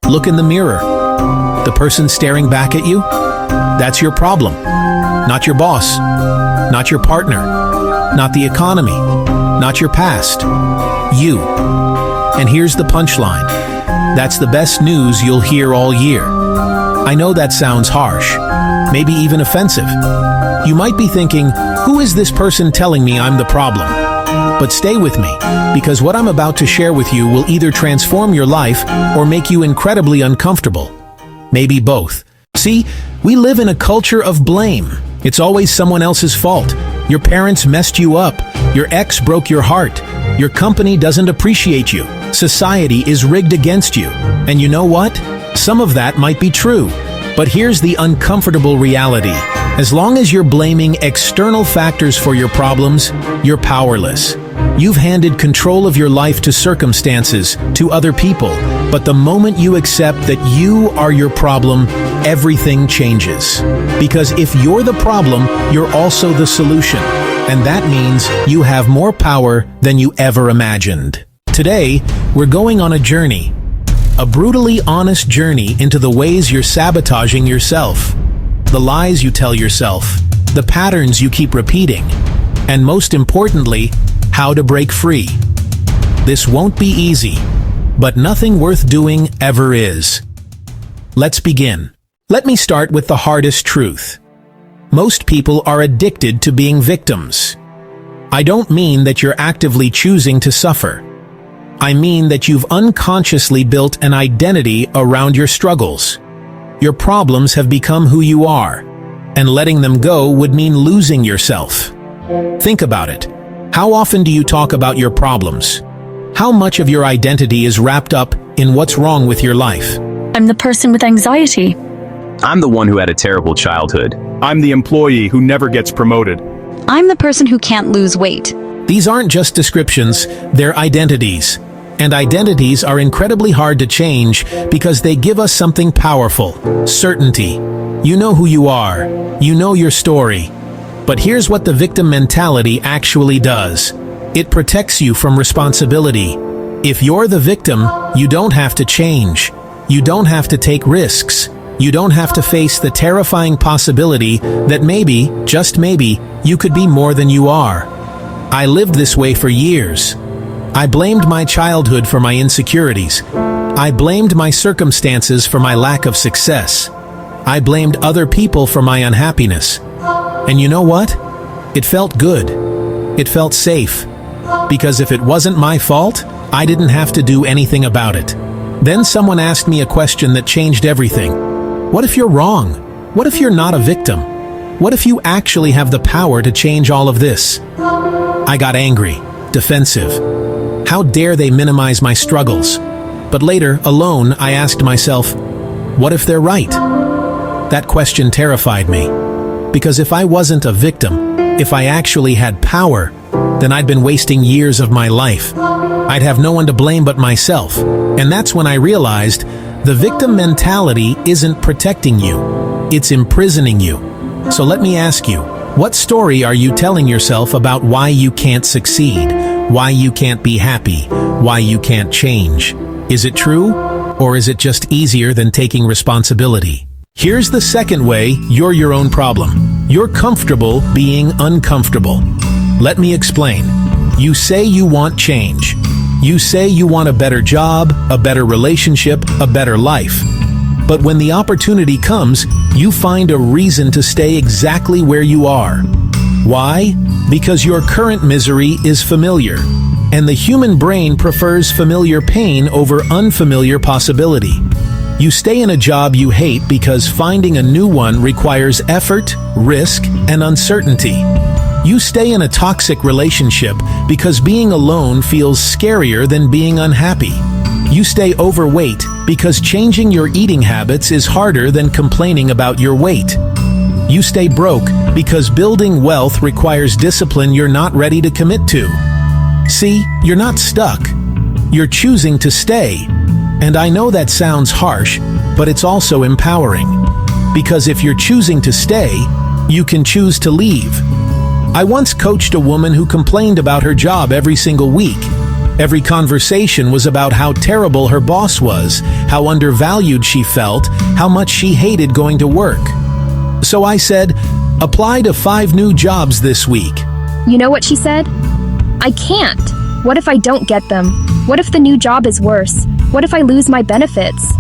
Look in the mirror. The person staring back at you? That's your problem. Not your boss. Not your partner. Not the economy. Not your past. You. And here's the punchline. That's the best news you'll hear all year. I know that sounds harsh, maybe even offensive. You might be thinking, who is this person telling me I'm the problem? But stay with me, because what I'm about to share with you will either transform your life or make you incredibly uncomfortable. Maybe both. See, we live in a culture of blame. It's always someone else's fault. Your parents messed you up. Your ex broke your heart. Your company doesn't appreciate you. Society is rigged against you. And you know what? Some of that might be true. But here's the uncomfortable reality. As long as you're blaming external factors for your problems, you're powerless. You've handed control of your life to circumstances, to other people. But the moment you accept that you are your problem, everything changes. Because if you're the problem, you're also the solution. And that means you have more power than you ever imagined. Today, we're going on a journey. A brutally honest journey into the ways you're sabotaging yourself. The lies you tell yourself. The patterns you keep repeating. And most importantly, how to break free. This won't be easy, but nothing worth doing ever is. Let's begin. Let me start with the hardest truth. Most people are addicted to being victims. I don't mean that you're actively choosing to suffer. I mean that you've unconsciously built an identity around your struggles. Your problems have become who you are, and letting them go would mean losing yourself. Think about it. How often do you talk about your problems? How much of your identity is wrapped up in what's wrong with your life? I'm the person with anxiety. I'm the one who had a terrible childhood. I'm the employee who never gets promoted. I'm the person who can't lose weight. These aren't just descriptions, they're identities. And identities are incredibly hard to change because they give us something powerful: certainty. You know who you are. You know your story. But here's what the victim mentality actually does. It protects you from responsibility. If you're the victim, you don't have to change. You don't have to take risks. You don't have to face the terrifying possibility that maybe, just maybe, you could be more than you are. I lived this way for years. I blamed my childhood for my insecurities. I blamed my circumstances for my lack of success. I blamed other people for my unhappiness. And you know what? It felt good. It felt safe. Because if it wasn't my fault, I didn't have to do anything about it. Then someone asked me a question that changed everything. What if you're wrong? What if you're not a victim? What if you actually have the power to change all of this? I got angry, defensive. How dare they minimize my struggles? But later, alone, I asked myself, what if they're right? That question terrified me. Because if I wasn't a victim, if I actually had power, then I'd been wasting years of my life. I'd have no one to blame but myself. And that's when I realized the victim mentality isn't protecting you, it's imprisoning you. So let me ask you, what story are you telling yourself about why you can't succeed, why you can't be happy, why you can't change? Is it true, or is it just easier than taking responsibility? Here's the second way you're your own problem. You're comfortable being uncomfortable. Let me explain. You say you want change. You say you want a better job, a better relationship, a better life. But when the opportunity comes, you find a reason to stay exactly where you are. Why? Because your current misery is familiar, and the human brain prefers familiar pain over unfamiliar possibility. You stay in a job you hate because finding a new one requires effort, risk, and uncertainty. You stay in a toxic relationship because being alone feels scarier than being unhappy. You stay overweight because changing your eating habits is harder than complaining about your weight. You stay broke because building wealth requires discipline you're not ready to commit to. See, you're not stuck. You're choosing to stay. And I know that sounds harsh, but it's also empowering. Because if you're choosing to stay, you can choose to leave. I once coached a woman who complained about her job every single week. Every conversation was about how terrible her boss was, how undervalued she felt, how much she hated going to work. So I said, apply to 5 new jobs this week. You know what she said? I can't. What if I don't get them? What if the new job is worse? What if I lose my benefits?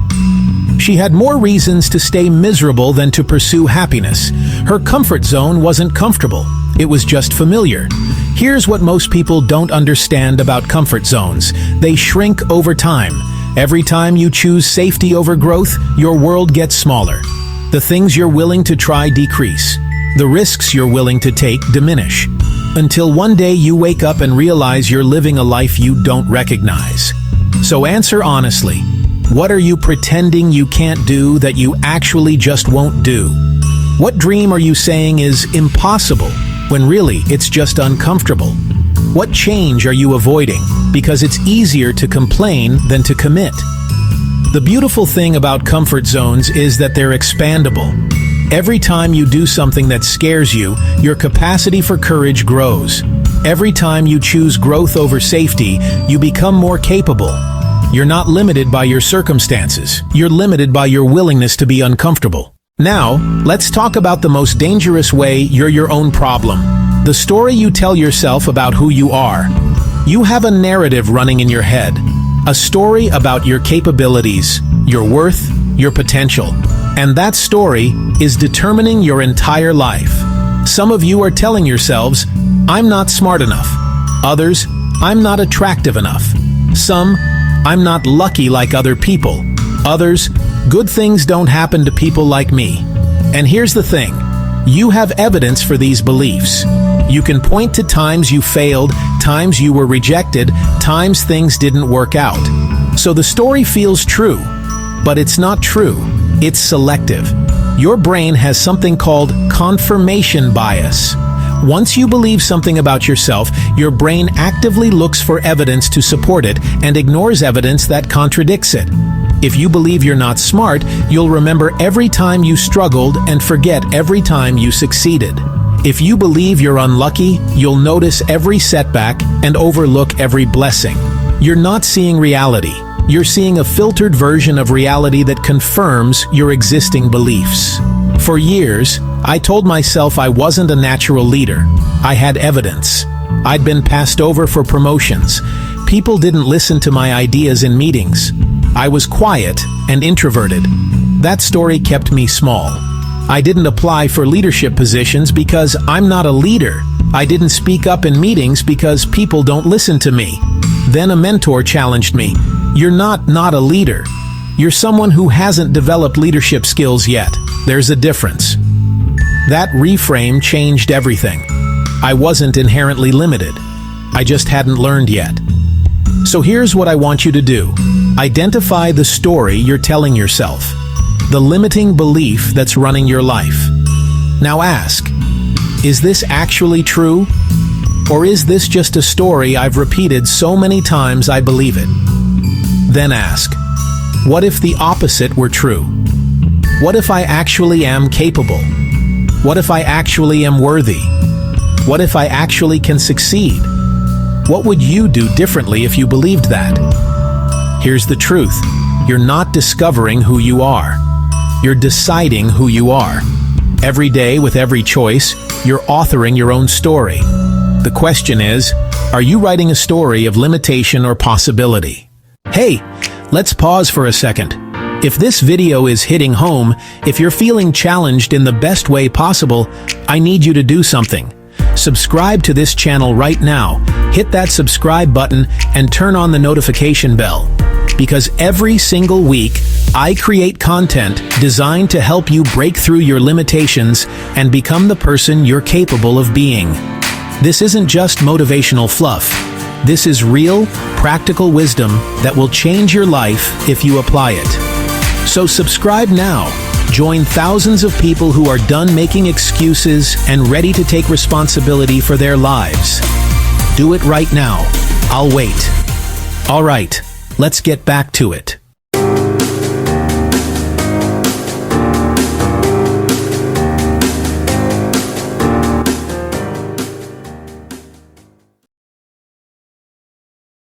She had more reasons to stay miserable than to pursue happiness. Her comfort zone wasn't comfortable. It was just familiar. Here's what most people don't understand about comfort zones. They shrink over time. Every time you choose safety over growth, your world gets smaller. The things you're willing to try decrease. The risks you're willing to take diminish. Until one day you wake up and realize you're living a life you don't recognize. So answer honestly. What are you pretending you can't do that you actually just won't do? What dream are you saying is impossible when really it's just uncomfortable? What change are you avoiding because it's easier to complain than to commit? The beautiful thing about comfort zones is that they're expandable. Every time you do something that scares you, your capacity for courage grows. Every time you choose growth over safety, you become more capable. You're not limited by your circumstances. You're limited by your willingness to be uncomfortable. Now, let's talk about the most dangerous way you're your own problem. The story you tell yourself about who you are. You have a narrative running in your head. A story about your capabilities, your worth, your potential. And that story is determining your entire life. Some of you are telling yourselves, I'm not smart enough. Others, I'm not attractive enough. Some, I'm not lucky like other people. Others, good things don't happen to people like me. And here's the thing. You have evidence for these beliefs. You can point to times you failed, times you were rejected, times things didn't work out. So the story feels true, but it's not true. It's selective. Your brain has something called confirmation bias. Once you believe something about yourself, your brain actively looks for evidence to support it and ignores evidence that contradicts it. If you believe you're not smart, you'll remember every time you struggled and forget every time you succeeded. If you believe you're unlucky, you'll notice every setback and overlook every blessing. You're not seeing reality. You're seeing a filtered version of reality that confirms your existing beliefs. For years, I told myself I wasn't a natural leader. I had evidence. I'd been passed over for promotions. People didn't listen to my ideas in meetings. I was quiet and introverted. That story kept me small. I didn't apply for leadership positions because I'm not a leader. I didn't speak up in meetings because people don't listen to me. Then a mentor challenged me. You're not a leader. You're someone who hasn't developed leadership skills yet. There's a difference. That reframe changed everything. I wasn't inherently limited. I just hadn't learned yet. So here's what I want you to do. Identify the story you're telling yourself, the limiting belief that's running your life. Now ask, is this actually true? Or is this just a story I've repeated so many times I believe it? Then ask, what if the opposite were true? What if I actually am capable? What if I actually am worthy? What if I actually can succeed? What would you do differently if you believed that? Here's the truth. You're not discovering who you are. You're deciding who you are. Every day, with every choice, you're authoring your own story. The question is, are you writing a story of limitation or possibility? Hey, let's pause for a second. If this video is hitting home, if you're feeling challenged in the best way possible, I need you to do something. Subscribe to this channel right now. Hit that subscribe button and turn on the notification bell. Because every single week, I create content designed to help you break through your limitations and become the person you're capable of being. This isn't just motivational fluff. This is real, practical wisdom that will change your life if you apply it. So subscribe now. Join thousands of people who are done making excuses and ready to take responsibility for their lives. Do it right now. I'll wait. All right, let's get back to it.